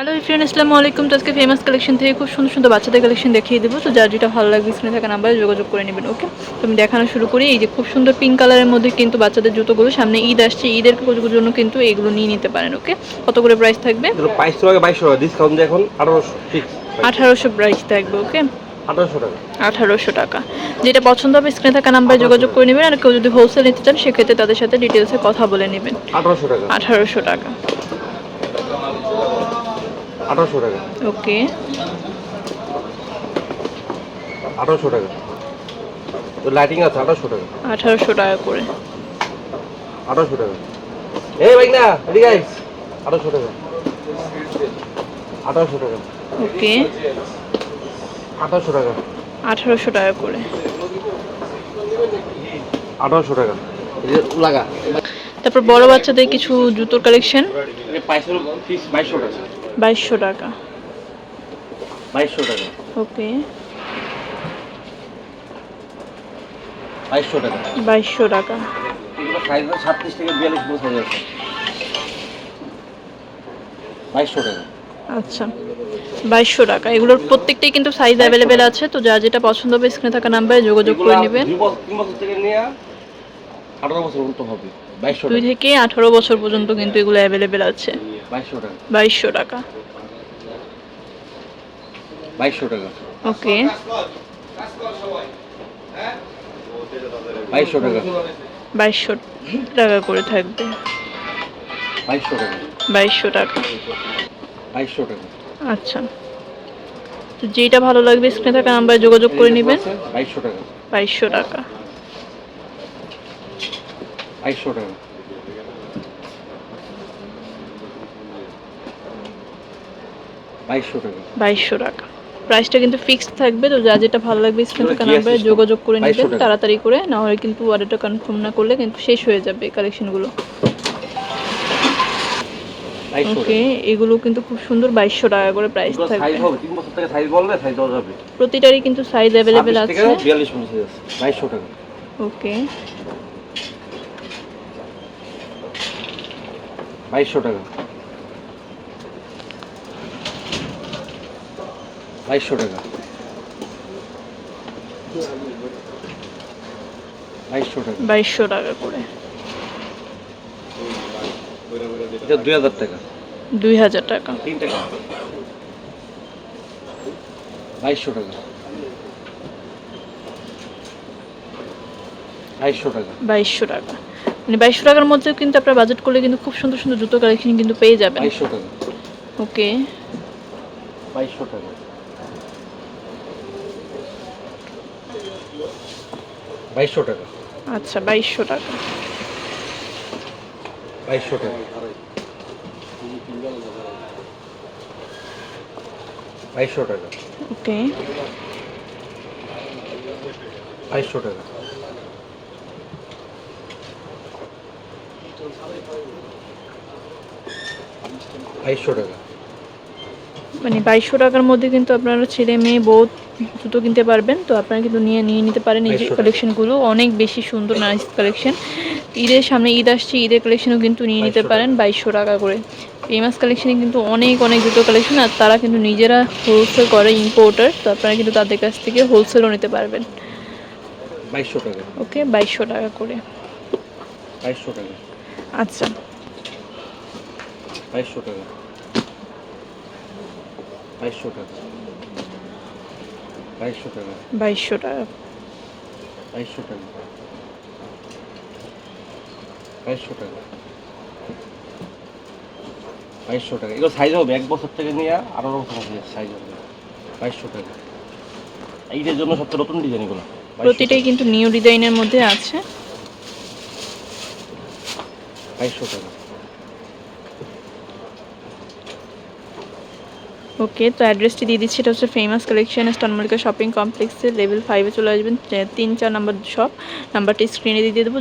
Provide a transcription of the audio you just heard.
Hello everyone, আসসালামু আলাইকুম। তো আজকে ফেমাস কালেকশন থেকে খুব সুন্দর সুন্দর বাচ্চাদের কালেকশন দেখিয়ে দেবো। তো যার যেটা ভালো লাগবে স্ক্রিনে থাকা নাম্বারে যোগাযোগ করে নেবেন। ওকে, তো আমি দেখানো শুরু করি। এই যে খুব সুন্দর পিঙ্ক কালারের মধ্যে কিন্তু বাচ্চাদের জুতোগুলো, সামনে ঈদ আসছে, ঈদের জন্য কিন্তু এগুলো নিয়ে নিতে পারেন। ওকে, কত করে প্রাইস থাকবে? 2200 ডিসকাউন্ট দিয়ে এখন 1800 ফিক্স 1800 প্রাইস থাকবে। ওকে, 1800 টাকা 1800 টাকা। যেটা পছন্দ হবে স্ক্রিনে থাকা নাম্বারে যোগাযোগ করে নেবেন। আর কেউ যদি হোলসেল নিতে চান সেক্ষেত্রে তাদের সাথে ডিটেলসে কথা বলে নেবেন। 1800 টাকা 1800 টাকা। 1800 টাকা ওকে, 1800 টাকা তো লাইটিং আছে 1800 টাকা 1800 টাকা করে। 1800 টাকা এই ভাই না এদিকে আইস 1800 টাকা 1800 টাকা ওকে, 1800 টাকা 1800 টাকা করে। 1800 টাকা এই যে লাগা তারপর বড় বাচ্চাদের কিছু জুতোর কালেকশন, এই পাইছল ফিক্স 2200 টাকা 2200 টাকা। 2200 টাকা ওকে, 2200 টাকা 2200 টাকা। এগুলো সাইজ 37 থেকে 42 পর্যন্ত সাইজ আছে 2200 টাকা আচ্ছা, 2200 টাকা। এগুলোর প্রত্যেকটাই কিন্তু সাইজ অ্যাভেলেবেল আছে। তো যার যেটা পছন্দ হবে স্ক্রিনে থাকা নাম্বারে যোগাযোগ করে নেবেন। 3 বছর থেকে নিয়ে 18 বছর পর্যন্ত হবে 2200 2 টাকা থেকে 18 বছর পর্যন্ত কিন্তু এগুলো অ্যাভেলেবেল আছে। 2200 টাকা 2200 টাকা। 2200 টাকা ওকে, 2200 টাকা 2200 টাকা করে থাকবে। 2200 টাকা 2200 টাকা। 2200 টাকা আচ্ছা, তো যেটা ভালো লাগবে স্ক্রিনে থাকা নাম্বারে যোগাযোগ করে নেবেন। 2200 টাকা 2200 টাকা। 2200 টাকা 2200 টাকা 2200 টাকা। প্রাইসটা কিন্তু ফিক্সড থাকবে। তো যা যেটা ভালো লাগবে স্ক্রিনে থাকা এগুলো কি নাম্বারে আছে? যোগাযোগ করে 2200 নেবেন টাকা। তাড়াতাড়ি করে, না হলে কিন্তু অর্ডারটা কনফার্ম না করলে কিন্তু শেষ হয়ে যাবে কালেকশনগুলো। 2200 ওকে, টাকা এগুলো কিন্তু খুব সুন্দর 2200 টাকা করে প্রাইস এগুলো থাকবে। সাইজ হবে 3 বছর থেকে সাইজ বললে সাইজ দেওয়া যাবে প্রতিটারই কিন্তু সাইজ অ্যাভেলেবেল 26 আছে। থেকে 42 পর্যন্ত সাইজ আছে 2200 টাকা ওকে, 2200 টাকা 2200 টাকা 2200 টাকা 2200 টাকা করে। এটা 2000 টাকা 2000 টাকা। 3 টাকা 2200 টাকা 2200 টাকা 2200 টাকা। মানে 2200 টাকার মধ্যেও কিন্তু আপনার বাজেট করলে কিন্তু খুব সুন্দর সুন্দর জুতো কালেকশন কিন্তু পেয়ে যাবেন। 2200 টাকা ওকে, 2200 টাকা 2200 টাকা আচ্ছা, 2200 টাকা। 2200 টাকা 2200 টাকা ওকে, 2200 টাকা 2200 টাকা মানে 2200 টাকার মধ্যে কিন্তু আপনারা ছেলে মেয়ে বহুত জুতো কিনতে পারবেন। তো আপনারা কিন্তু নিয়ে নিতে পারেন। এই যে 2200 টাকা। কালেকশনগুলো অনেক বেশি সুন্দর, নাইস কালেকশন। ঈদের সামনে ঈদ আসছে, ঈদের কালেকশনও কিন্তু নিয়ে নিতে 2200 পারেন 2200 টাকা করে। ফেমাস কালেকশনে কিন্তু অনেক অনেক জুতো কালেকশন, আর তারা কিন্তু নিজেরা হোলসেল করে, ইম্পোর্টার। তো আপনারা কিন্তু তাদের কাছ থেকে হোলসেলও নিতে পারবেন। 2200 টাকা ওকে, 2200 টাকা করে। 2200 টাকা আচ্ছা, 2200 টাকা 2200 টাকা 2200 টাকা 2200 টাকা। 2200 টাকা 2200 টাকা 2200 টাকা এগুলো সাইজ হবে 1 বছর থেকে নিয়ে 18 বছর পর্যন্ত সাইজ হবে 2200 টাকা এইটার জন্য সবচেয়ে নতুন ডিজাইন এগুলো 2200 প্রতিটাই কিন্তু নিউ ডিজাইনের মধ্যে আছে। 2200 টাকা ওকে, তো অ্যাড্রেসটি দিয়ে দিচ্ছি। এটা হচ্ছে ফেমাস কালেকশন, স্টানমালিকা শপিং কমপ্লেক্সের লেভেল 5-এ চলে আসবেন, 3-4 নাম্বার শপ। নাম্বারটি স্ক্রিনে দিয়ে দেবো।